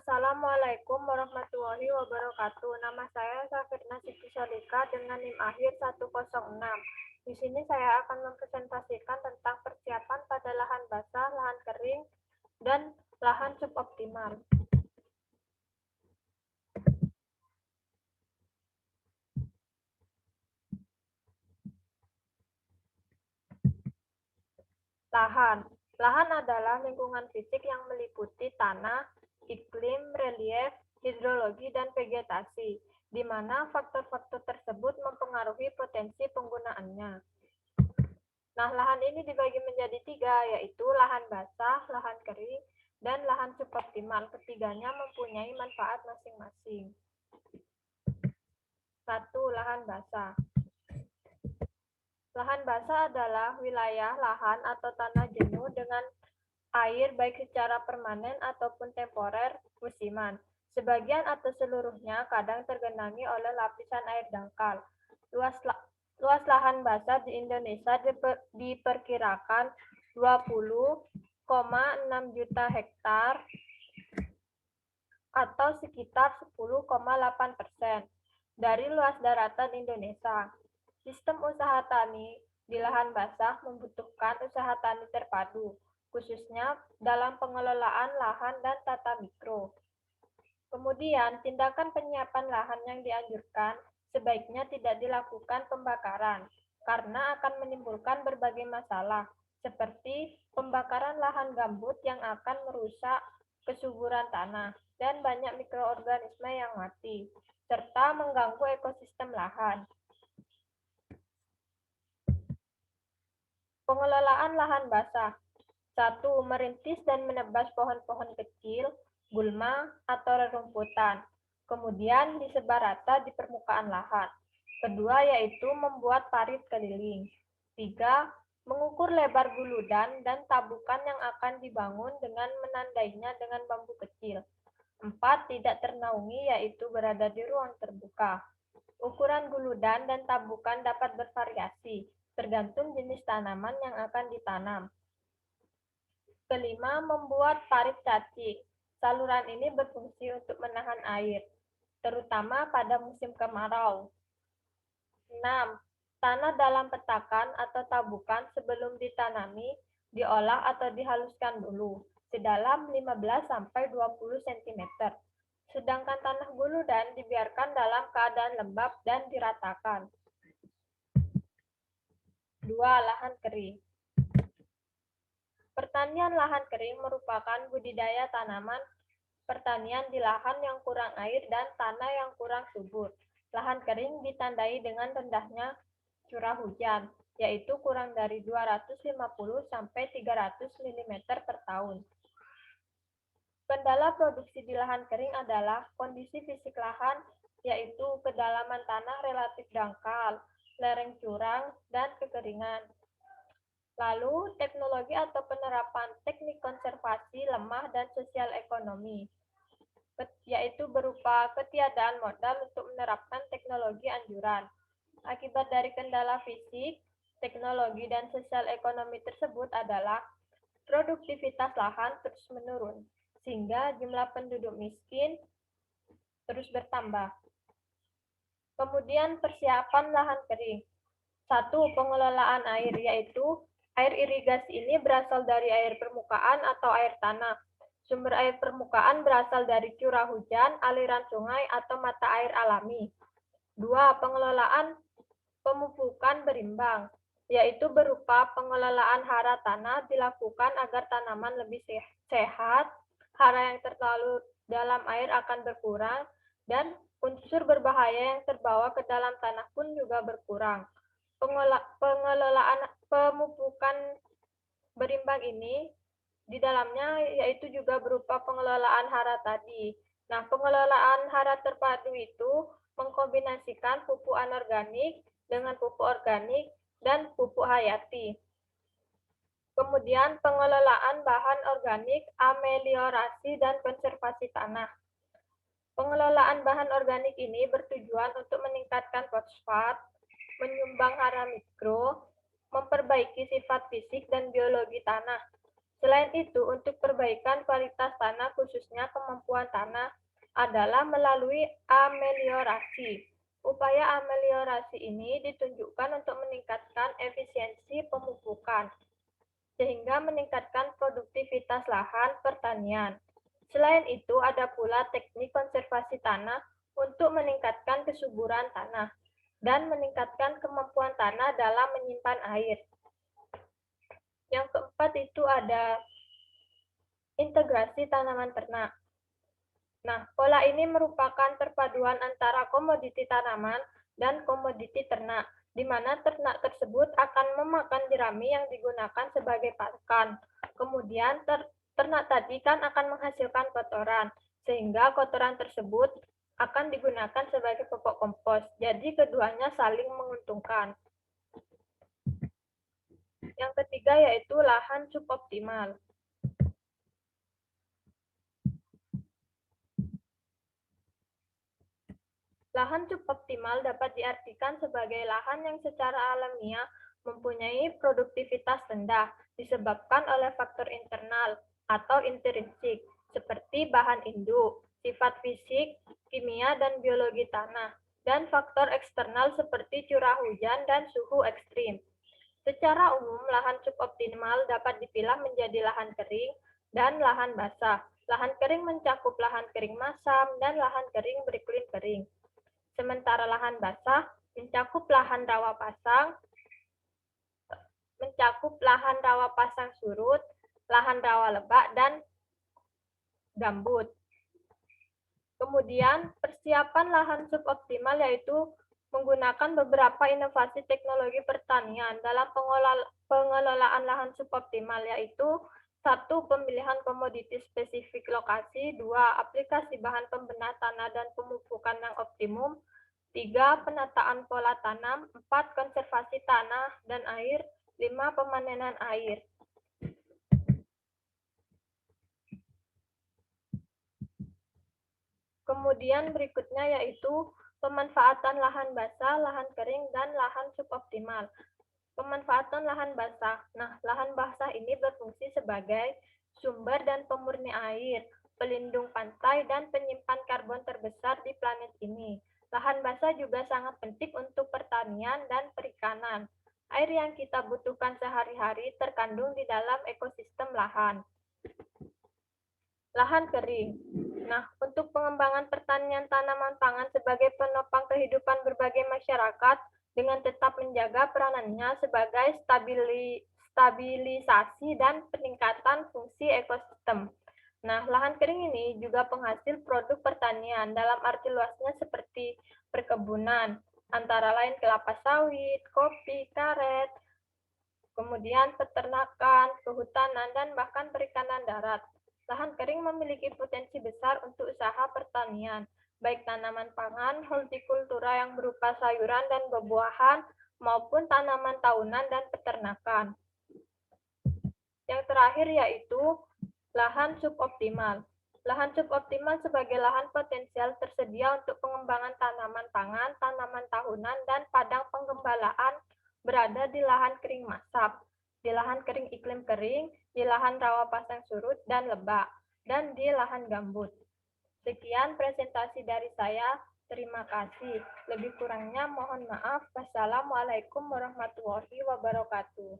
Assalamualaikum warahmatullahi wabarakatuh. Nama saya Safirna Siti Solika dengan NIM akhir 106. Di sini saya akan mempresentasikan tentang persiapan pada lahan basah, lahan kering, dan lahan suboptimal. Lahan. Lahan adalah lingkungan fisik yang meliputi tanah, iklim, relief, hidrologi, dan vegetasi, di mana faktor-faktor tersebut mempengaruhi potensi penggunaannya. Nah, lahan ini dibagi menjadi 3, yaitu lahan basah, lahan kering, dan lahan suboptimal. Ketiganya mempunyai manfaat masing-masing. 1. Lahan basah. Lahan basah adalah wilayah lahan atau tanah jenuh dengan air baik secara permanen ataupun temporer musiman. Sebagian atau seluruhnya kadang tergenangi oleh lapisan air dangkal. Luas lahan basah di Indonesia diperkirakan 20,6 juta hektar atau sekitar 10,8% dari luas daratan Indonesia. Sistem usaha tani di lahan basah membutuhkan usaha tani terpadu, khususnya dalam pengelolaan lahan dan tata mikro. Kemudian, tindakan penyiapan lahan yang dianjurkan sebaiknya tidak dilakukan pembakaran, karena akan menimbulkan berbagai masalah, seperti pembakaran lahan gambut yang akan merusak kesuburan tanah dan banyak mikroorganisme yang mati, serta mengganggu ekosistem lahan. Pengelolaan lahan basah. 1. Merintis dan menebas pohon-pohon kecil, gulma, atau rerumputan. Kemudian disebar rata di permukaan lahan. Kedua yaitu membuat parit keliling. 3. Mengukur lebar guludan dan tabukan yang akan dibangun dengan menandainya dengan bambu kecil. 4. Tidak ternaungi yaitu berada di ruang terbuka. Ukuran guludan dan tabukan dapat bervariasi, tergantung jenis tanaman yang akan ditanam. Kelima, membuat parit cacing. Saluran ini berfungsi untuk menahan air, terutama pada musim kemarau. 6. Tanah dalam petakan atau tabukan sebelum ditanami, diolah atau dihaluskan dulu, sedalam 15-20 cm. Sedangkan tanah guludan dibiarkan dalam keadaan lembab dan diratakan. 2. Lahan kering. Pertanian lahan kering merupakan budidaya tanaman pertanian di lahan yang kurang air dan tanah yang kurang subur. Lahan kering ditandai dengan rendahnya curah hujan, yaitu kurang dari 250-300 mm per tahun. Kendala produksi di lahan kering adalah kondisi fisik lahan, yaitu kedalaman tanah relatif dangkal, lereng curang, dan kekeringan. Lalu, teknologi atau penerapan teknik konservasi lemah dan sosial ekonomi, yaitu berupa ketiadaan modal untuk menerapkan teknologi anjuran. Akibat dari kendala fisik, teknologi, dan sosial ekonomi tersebut adalah produktivitas lahan terus menurun, sehingga jumlah penduduk miskin terus bertambah. Kemudian persiapan lahan kering. 1. Pengelolaan air, yaitu air irigasi ini berasal dari air permukaan atau air tanah. Sumber air permukaan berasal dari curah hujan, aliran sungai, atau mata air alami. 2. Pengelolaan pemupukan berimbang, yaitu berupa pengelolaan hara tanah dilakukan agar tanaman lebih sehat, hara yang terlalu dalam air akan berkurang, dan unsur berbahaya yang terbawa ke dalam tanah pun juga berkurang. Pengelolaan pemupukan berimbang ini di dalamnya yaitu juga berupa pengelolaan hara tadi. Nah, pengelolaan hara terpadu itu mengkombinasikan pupuk anorganik dengan pupuk organik dan pupuk hayati. Kemudian pengelolaan bahan organik, ameliorasi, dan konservasi tanah. Pengelolaan bahan organik ini bertujuan untuk meningkatkan fosfat, menyumbang hara mikro, memperbaiki sifat fisik dan biologi tanah, Selain itu, untuk perbaikan kualitas tanah, khususnya kemampuan tanah, adalah melalui ameliorasi. Upaya ameliorasi ini ditunjukkan untuk meningkatkan efisiensi pemupukan, sehingga meningkatkan produktivitas lahan pertanian. Selain itu, ada pula teknik konservasi tanah untuk meningkatkan kesuburan tanah dan meningkatkan kemampuan tanah dalam menyimpan air. Yang keempat itu ada integrasi tanaman ternak. Nah, pola ini merupakan perpaduan antara komoditi tanaman dan komoditi ternak, di mana ternak tersebut akan memakan jerami yang digunakan sebagai pakan. Kemudian ternak tadi kan akan menghasilkan kotoran, sehingga kotoran tersebut akan digunakan sebagai pupuk kompos. Jadi keduanya saling menguntungkan. Yang ketiga yaitu lahan suboptimal. Lahan suboptimal dapat diartikan sebagai lahan yang secara alamiah mempunyai produktivitas rendah disebabkan oleh faktor internal atau intrinsik seperti bahan induk, sifat fisik, kimia, dan biologi tanah, dan faktor eksternal seperti curah hujan dan suhu ekstrim. Secara umum, lahan suboptimal dapat dipilah menjadi lahan kering dan lahan basah. Lahan kering mencakup lahan kering masam dan lahan kering beriklim kering. Sementara lahan basah mencakup lahan rawa pasang surut, lahan rawa lebak, dan gambut. Kemudian, persiapan lahan suboptimal yaitu menggunakan beberapa inovasi teknologi pertanian dalam pengelolaan lahan suboptimal, yaitu 1. Pemilihan komoditi spesifik lokasi, 2. Aplikasi bahan pembedah tanah dan pemupukan yang optimum, 3. Penataan pola tanam, 4. Konservasi tanah dan air, 5. Pemanenan air. Kemudian berikutnya yaitu pemanfaatan lahan basah, lahan kering, dan lahan suboptimal. Pemanfaatan lahan basah. Nah, lahan basah ini berfungsi sebagai sumber dan pemurni air, pelindung pantai, dan penyimpan karbon terbesar di planet ini. Lahan basah juga sangat penting untuk pertanian dan perikanan. Air yang kita butuhkan sehari-hari terkandung di dalam ekosistem lahan. Lahan kering. Nah, untuk pengembangan pertanian tanaman pangan sebagai penopang kehidupan berbagai masyarakat, dengan tetap menjaga peranannya sebagai stabilisasi dan peningkatan fungsi ekosistem. Nah, lahan kering ini juga penghasil produk pertanian dalam arti luasnya seperti perkebunan, antara lain kelapa sawit, kopi, karet, kemudian peternakan, kehutanan, dan bahkan perikanan darat. Lahan kering memiliki potensi besar untuk usaha pertanian, baik tanaman pangan, hortikultura yang berupa sayuran dan buah-buahan, maupun tanaman tahunan dan peternakan. Yang terakhir yaitu lahan suboptimal. Lahan suboptimal sebagai lahan potensial tersedia untuk pengembangan tanaman pangan, tanaman tahunan, dan padang penggembalaan berada di lahan kering masap, di lahan kering iklim kering, di lahan rawa pasang surut dan lebak, dan di lahan gambut. Sekian presentasi dari saya. Terima kasih. Lebih kurangnya mohon maaf. Wassalamualaikum warahmatullahi wabarakatuh.